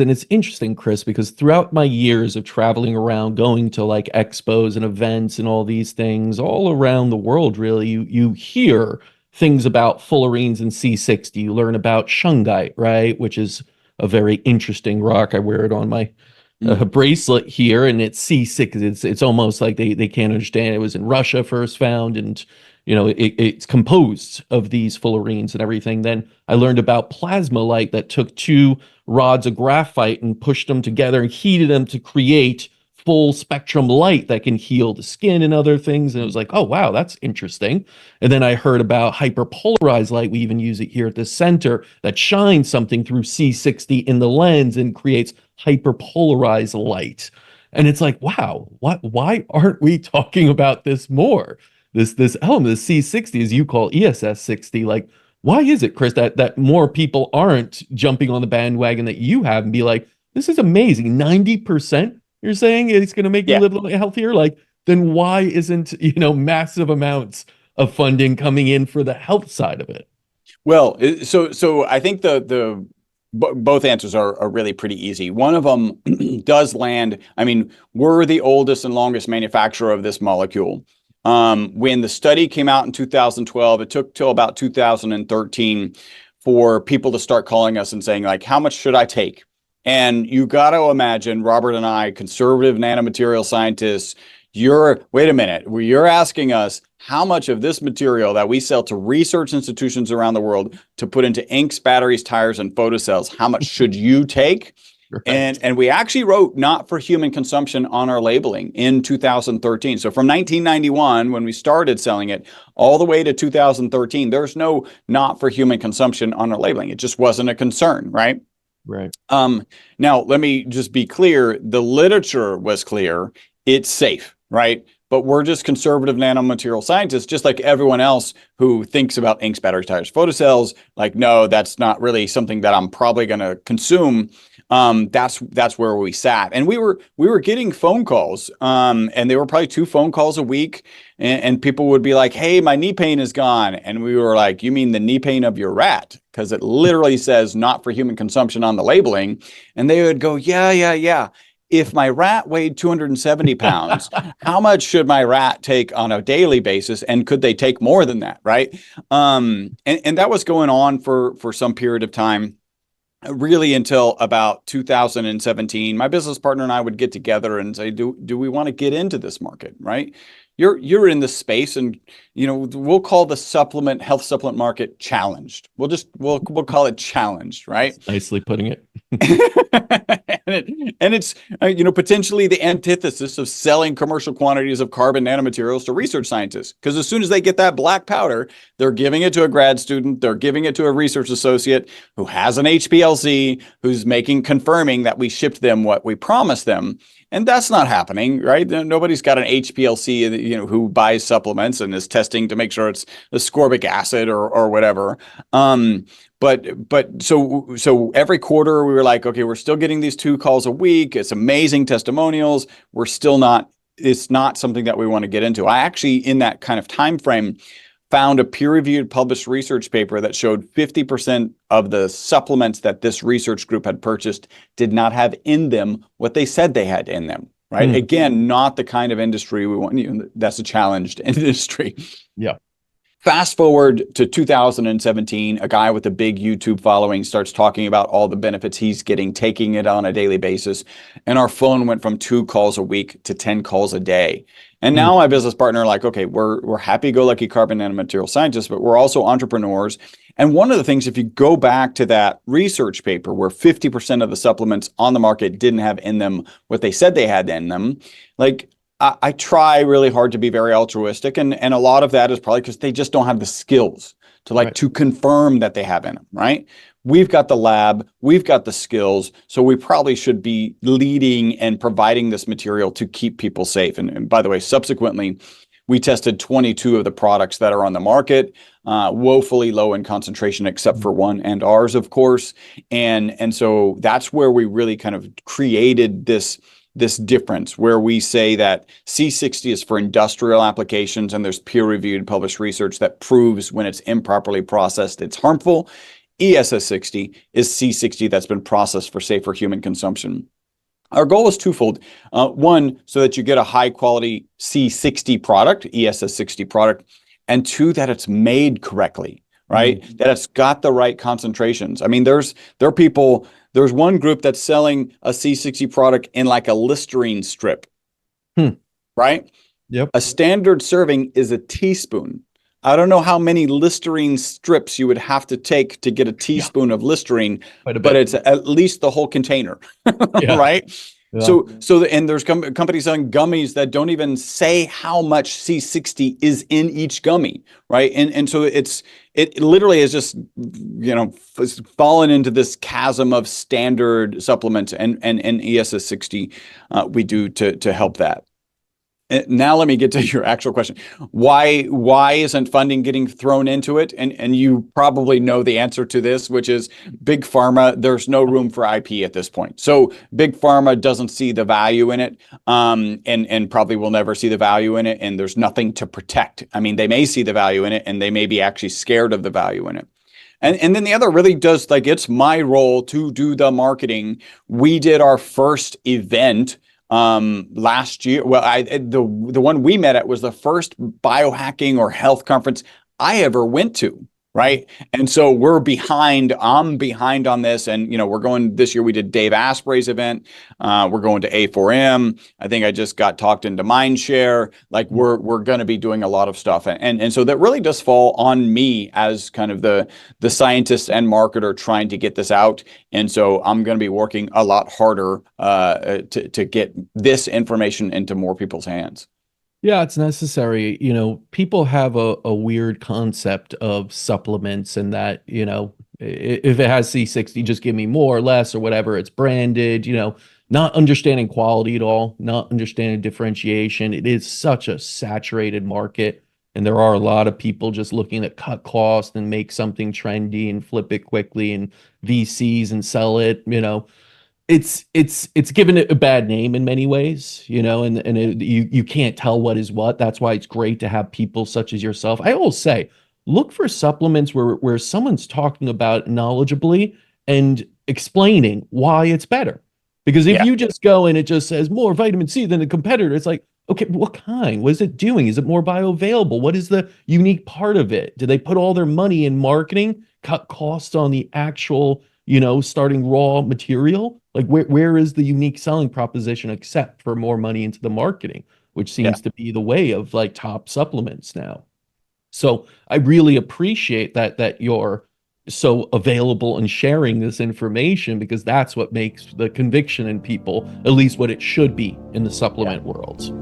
And it's interesting, Chris, because throughout my years of traveling around, going to like expos and events and all these things all around the world, really, you hear things about fullerenes and C60. You learn about shungite, right? Which is a very interesting rock. I wear it on my Mm. bracelet here, and it's C60. It's almost like they can't understand. It was in Russia first found, and it's composed of these fullerenes and everything. Then I learned about plasma light that took two rods of graphite and pushed them together and heated them to create full spectrum light that can heal the skin and other things. And it was like, oh, wow, that's interesting. And then I heard about hyperpolarized light. We even use it here at the center that shines something through C60 in the lens and creates hyperpolarized light. And it's like, wow, why aren't we talking about this more? This element, the C60, as you call ESS 60, like, why is it, Chris, that more people aren't jumping on the bandwagon that you have and be like, this is amazing. 90% you're saying it's going to make me Yeah. live a little healthier? Like, then why isn't, massive amounts of funding coming in for the health side of it? Well, so I think both answers are really pretty easy. One of them does land. I mean, we're the oldest and longest manufacturer of this molecule. When the study came out in 2012, it took till about 2013 for people to start calling us and saying, like, how much should I take? And you got to imagine Robert and I, conservative nanomaterial scientists, wait a minute, you're asking us how much of this material that we sell to research institutions around the world to put into inks, batteries, tires, and photocells, how much should you take? Right. And we actually wrote not for human consumption on our labeling in 2013. So from 1991, when we started selling it, all the way to 2013, there's no not for human consumption on our labeling. It just wasn't a concern, right? Right. Now, let me just be clear. The literature was clear. It's safe, right? But we're just conservative nanomaterial scientists, just like everyone else who thinks about inks, batteries, tires, photocells. Like, no, that's not really something that I'm probably going to consume. That's where we sat, and we were getting phone calls, and they were probably 2 phone calls a week, and people would be like, "Hey, my knee pain is gone," and we were like, "You mean the knee pain of your rat?" Because it literally says "not for human consumption" on the labeling, and they would go, "Yeah, yeah, yeah." If my rat weighed 270 pounds, how much should my rat take on a daily basis? And could they take more than that? Right. And that was going on for some period of time, really until about 2017. My business partner and I would get together and say, do we want to get into this market? Right. You're in this space, and we'll call the health supplement market challenged. We'll call it challenged, right? Nicely putting it. and it's potentially the antithesis of selling commercial quantities of carbon nanomaterials to research scientists, because as soon as they get that black powder, they're giving it to a grad student, they're giving it to a research associate who has an HPLC, who's confirming that we shipped them what we promised them. And that's not happening, right? Nobody's got an HPLC, who buys supplements and is testing to make sure it's ascorbic acid or whatever. But so every quarter we were like, okay, we're still getting these 2 calls a week. It's amazing testimonials. It's not something that we want to get into. I actually, in that kind of time frame, found a peer-reviewed published research paper that showed 50% of the supplements that this research group had purchased did not have in them what they said they had in them, right? Again, not the kind of industry we want. That's a challenged industry. Yeah. Fast forward to 2017, a guy with a big YouTube following starts talking about all the benefits he's getting, taking it on a daily basis. And our phone went from 2 calls a week to 10 calls a day. And now my business partner, like, okay, we're happy-go-lucky carbon nanomaterial scientists, but we're also entrepreneurs. And one of the things, if you go back to that research paper where 50% of the supplements on the market didn't have in them what they said they had in them, like, I try really hard to be very altruistic, and a lot of that is probably because they just don't have the skills to to confirm that they have in them, right? We've got the lab, we've got the skills, so we probably should be leading and providing this material to keep people safe. And by the way, subsequently, we tested 22 of the products that are on the market, woefully low in concentration, except for one, and ours, of course. And so that's where we really kind of created this difference, where we say that C60 is for industrial applications, and there's peer-reviewed published research that proves when it's improperly processed, it's harmful. ESS60 is C60 that's been processed for safer human consumption. Our goal is twofold. One, so that you get a high quality C60 product, ESS60 product, and two, that it's made correctly, right? That it's got the right concentrations. I mean, there are people, there's one group that's selling a C60 product in like a Listerine strip, right? Yep. A standard serving is a teaspoon. I don't know how many Listerine strips you would have to take to get a teaspoon of Listerine, but it's at least the whole container, right? Yeah. And there's companies selling gummies that don't even say how much C60 is in each gummy, right? And so it literally is just, fallen into this chasm of standard supplements and ESS60 we do to help that. Now let me get to your actual question. Why isn't funding getting thrown into it? And you probably know the answer to this, which is big pharma. There's no room for IP at this point. So big pharma doesn't see the value in it, and probably will never see the value in it. And there's nothing to protect. I mean, they may see the value in it, and they may be actually scared of the value in it. And then the other really does, like, it's my role to do the marketing. We did our first event last year. Well, the one we met at was the first biohacking or health conference I ever went to, right? And so I'm behind on this, and we're going this year. We did Dave Asprey's event. We're going to A4M. I think I just got talked into Mindshare. Like, we're going to be doing a lot of stuff, and so that really does fall on me as kind of the scientist and marketer trying to get this out. And so I'm going to be working a lot harder to get this information into more people's hands. Yeah, it's necessary. People have a weird concept of supplements, and that, if it has C60, just give me more or less or whatever. It's branded, not understanding quality at all, not understanding differentiation. It is such a saturated market, and there are a lot of people just looking to cut costs and make something trendy and flip it quickly, and VCs and sell it. It's given it a bad name in many ways, and you can't tell what is what. That's why it's great to have people such as yourself. I always say, look for supplements where someone's talking about knowledgeably and explaining why it's better. Because if you just go and it just says more vitamin C than the competitor, it's like, okay, what kind? What is it doing? Is it more bioavailable? What is the unique part of it? Do they put all their money in marketing, cut costs on the actual, starting raw material? Like, where is the unique selling proposition except for more money into the marketing, which seems to be the way of like top supplements now. So I really appreciate that you're so available and sharing this information, because that's what makes the conviction in people, at least what it should be in the supplement world.